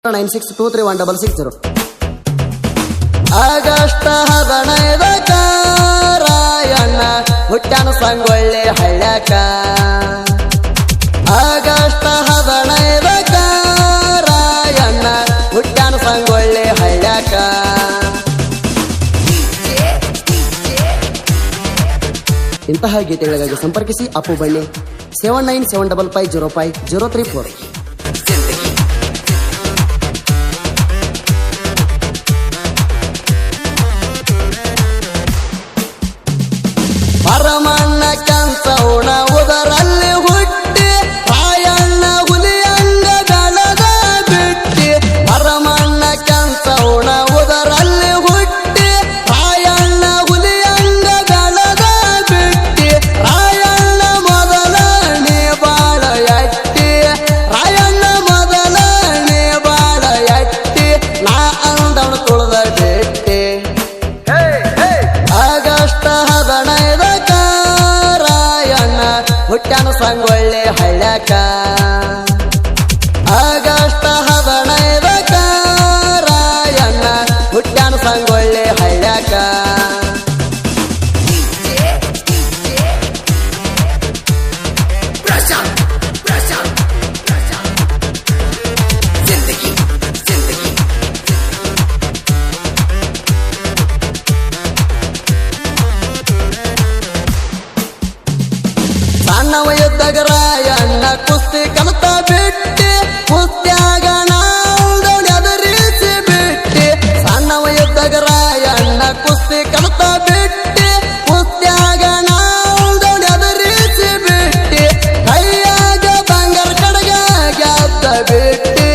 96231660 August 15 Rayanna ಹುಟ್ಟ್ಯಾನ Sangolli ಹಳ್ಳ್ಯಾಕ. August 15 Rayanna ಹುಟ್ಟ್ಯಾನ Sangolli ಹಳ್ಳ್ಯಾಕ. ಇಂತಹ ಗೀತೆಗಳಿಗಾಗಿ ಸಂಪರ್ಕಿಸಿ ಅಪ್ಪು ಬಳ್ಳಿ 7975550534. ಪರಮಣ್ಣ ಕಂಸೌಣ ಉದರಲ್ಲಿ ಹುಟ್ಟಿ ರಾಯಣ್ಣ ಹುಲಿಯಂಗ ಬೆಳೆದ ಬಿಟ್ಟಿ. ಪರಮಣ್ಣ ಕಂಸೌಣ ಉದರಲ್ಲಿ ಹುಟ್ಟಿ ರಾಯಣ್ಣ ಹುಲಿಯಂಗ ಬೆಳೆದ ಬಿಟ್ಟಿ. ರಾಯಣ್ಣ ಮೊದಲನೇ ಬಾಳ ಎಟ್ಟಿ, ರಾಯಣ್ಣ ಮೊದಲನೇ ಬಾಳ ಎಟ್ಟಿ, ನಾ ಅಂದವನು ತುಳಿದ ಬಿಟ್ಟಿ. ಆಗಸ್ಟ್ 15 ರಾಯಣ್ಣ ಹುಟ್ಟ್ಯಾನ ಸಂಗೊಳ್ಳಿ ಹಳ್ಳ್ಯಾಕ. ಆಗಸ್ಟ್ 15 ರಾಯಣ್ಣ ಹುಟ್ಟ್ಯಾನ ಸಂಗೊಳ್ಳಿ ಹಳ್ಳ್ಯಾಕ. ಸಣ್ಣ ವಯಸ್ದಾಗ ರಾಯಣ್ಣ ಕುಸ್ತಿ ಕಲಿತ ಬಿಟ್ಟಿ, ಕುಸ್ತ್ಯಾಗ ನಾಲ್ದವಣಿ ಅದರಿಸಿ ಬಿಟ್ಟಿ. ಸಣ್ಣ ವಯಸ್ದಾಗ ರಾಯಣ್ಣ ಕುಸ್ತಿ ಕಲಿತ ಬಿಟ್ಟಿ, ಕುಸ್ತ್ಯಾಗ ನಾಲ್ದವಣಿ ಅದರಿಸಿ ಬಿಟ್ಟಿ. ಕೈಯಾಗ ಬಂಗಾರ ಕಡಗ ಗೆದ್ದ ಬಿಟ್ಟಿ,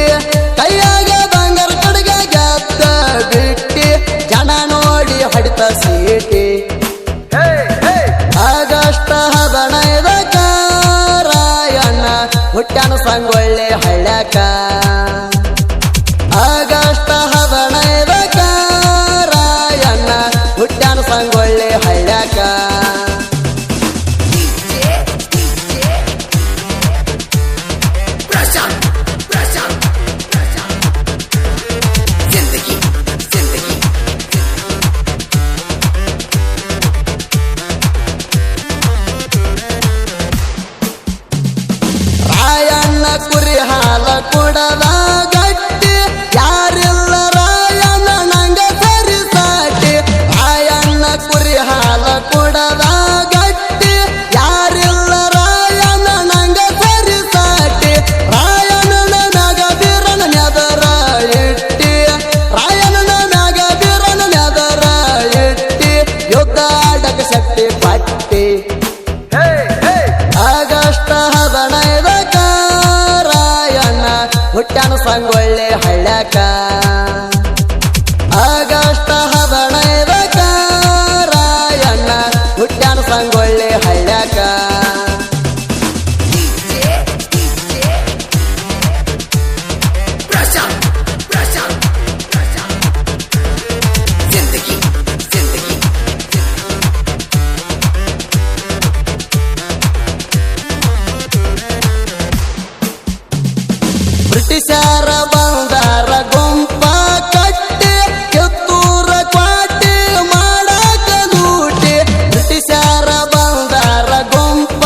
ಕೈಯಾಗ ಬಂಗಾರ ಕಡಗ ಗೆದ್ದ ಬಿಟ್ಟಿ. ಜನ ನೋಡಿ ಹಡಿತ ಸೀಟಿ. ಆಗಸ್ಟ್ 15 ರಾಯಣ್ಣ ಹುಟ್ಟ್ಯಾನ ಸಂಗೊಳ್ಳಿ ಹಳ್ಳ್ಯಾಕ. ಆಗಸ್ಟ್ 15 ರಾಯಣ್ಣ ಹುಟ್ಟ್ಯಾನ ಸಂಗೊಳ್ಳಿ ಹಳ್ಳ್ಯಾಕ. ರಾಯಣ್ಣ ಕುರಿ ಹಾಲ ಕೊಡದ ಗಟ್ಟಿ, ಯಾರಿಲ್ಲ ರಾಯಣ್ಣ ನಂಗ ಸರಿ ಸಾಟಿ. ರಾಯಣ್ಣ ಕುರಿ ಹಾಲ ಕೊಡದ ಗಟ್ಟಿ, ಯಾರಿಲ್ಲ ರಾಯಣ್ಣ ನಂಗ ಸರಿ ಸಾಟಿ. ರಾಯಣ್ಣನ ಮ್ಯಾಗ ಬೀರನ ನೆದರ ಇಟ್ಟಿ, ರಾಯಣ್ಣನ ಮ್ಯಾಗ ಬೀರನ ನೆದರ ಇಟ್ಟಿ. ಯುದ್ಧ ಆಡಕ ಶಕ್ತಿ ಪಟ್ಟಿ. ಆಗಸ್ಟ್ 15 ರಾಯಣ್ಣ ಹುಟ್ಟ್ಯಾನ ಸಂಗೊಳ್ಳಿ ಹಳ್ಳ್ಯಾಕ. ಆಗಸ್ಟ್ 15 ರಾಯಣ್ಣ ಹುಟ್ಟ್ಯಾನ ಸಂಗೊಳ್ಳಿ ಹಳ್ಳ್ಯಾಕ. ಬ್ರಿಟಿಷರ ಬಂದಾರ ಗುಂಪ ಕಟ್ಟಿ, ಕಿತ್ತೂರ ಕ್ವಾಟಿ ಮಾಡಕ ಲೂಟಿ. ಬ್ರಿಟಿಷರ ಬಂದಾರ ಗುಂಪ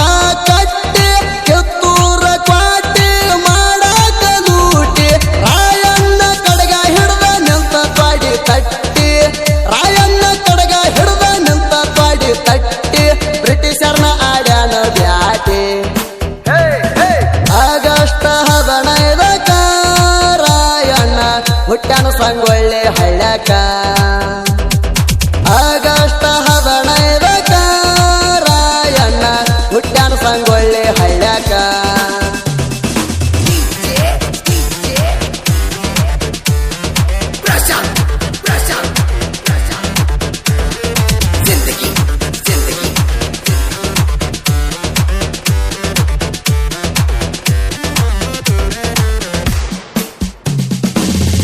ಕಟ್ಟಿ, ಕಿತ್ತೂರ ಕ್ವಾಟಿ ಮಾಡಕ ಲೂಟಿ. ರಾಯಣ್ಣ ಕಡಗ ಹಿಡ್ದ ನಿಂತ ತ್ವಾಡಿ ತಟ್ಟಿ, ರಾಯಣ್ಣ ಕಡಗ ಹಿಡ್ದ ನಿಂತ ತ್ವಾಡಿ ತಟ್ಟಿ. ಬ್ರಿಟಿಷರ್ನ ಆಡ್ಯಾನ ಬ್ಯಾಟಿ. ಆಗಸ್ಟ್ 15 ರಾಯಣ್ಣ ಹುಟ್ಟ್ಯಾನ ಸಂಗೊಳ್ಳಿ ಹಳ್ಳ್ಯಾಕ. ಆಗಸ್ಟ್ 15 ರಾಯಣ್ಣ ಹುಟ್ಟ್ಯಾನ ಸಂಗೊಳ್ಳಿ ಹಳ್ಳ್ಯಾಕ.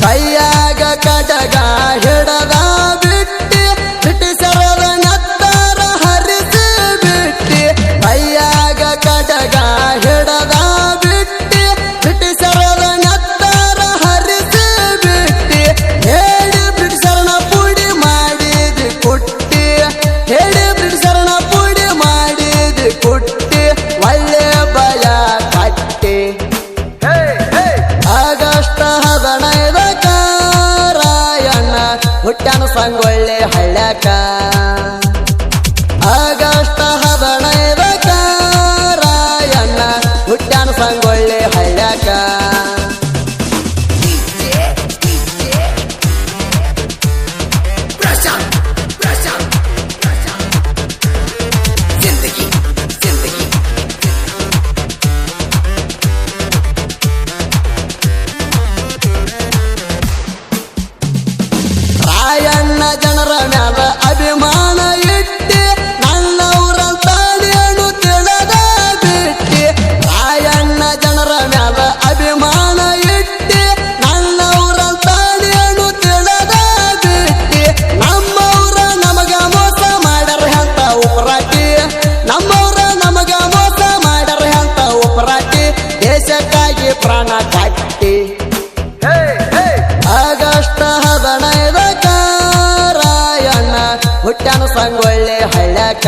ಕೈಯಾಗ ಕಡಗ ಹಿಡದ ಬಿಟ್ಟಿ, ಬ್ರಿಟಿಷರದ ನೆತ್ತರ ಹರಿಸಿ ಬಿಟ್ಟಿ. ಕೈಯಾಗ ಕಡಗ ಹಿಡದ ಬಿಟ್ಟಿ, ಬ್ರಿಟಿಷರದ ನೆತ್ತರ ಹರಿಸಿ ಹುಟ್ಟ್ಯಾನ ಸಂಗೊಳ್ಳಿ ಹಳ್ಳ್ಯಾಕ ಆಗಸ್ಟ್ 15ಕ ರಾಯಣ್ಣ ಹುಟ್ಟ್ಯಾನ ಸಂಗೊಳ್ಳಿ ಹಳ್ಳ್ಯಾಕ ರಾಯಣ್ಣ ಜನರ ಮ್ಯಾಲ ಅಭಿಮಾನ ಇಟ್ಟಿ ನನ್ನವರಂತಾಡೇನು ತಿಳಿದ ಬಿಟ್ಟಿ ರಾಯಣ್ಣ ಜನರ ಮ್ಯಾಲ ಅಭಿಮಾನ ಇಟ್ಟಿ ನನ್ನವರಂತಾಡೇನು ತಿಳಿದ ಬಿಟ್ಟಿ ನಮ್ಮವ್ರ ನಮಗ ಮೋಸ ಮಾಡ್ಯಾರ ಅಂತ ಉಪರಾಟಿ ನಮ್ಮವ್ರ ನಮಗ ಮೋಸ ಮಾಡ್ಯಾರ ಅಂತ ಉಪರಾಟಿ ದೇಶಕ್ಕಾಗಿ ಪ್ರಾಣ ಕಟ್ಟಿ ಆಗಸ್ಟ್ 15ಕ ರಾಯಣ್ಣ ಹುಟ್ಟ್ಯಾನ ಸಂಗೊಳ್ಳಿ ಹಳ್ಳ್ಯಾಕ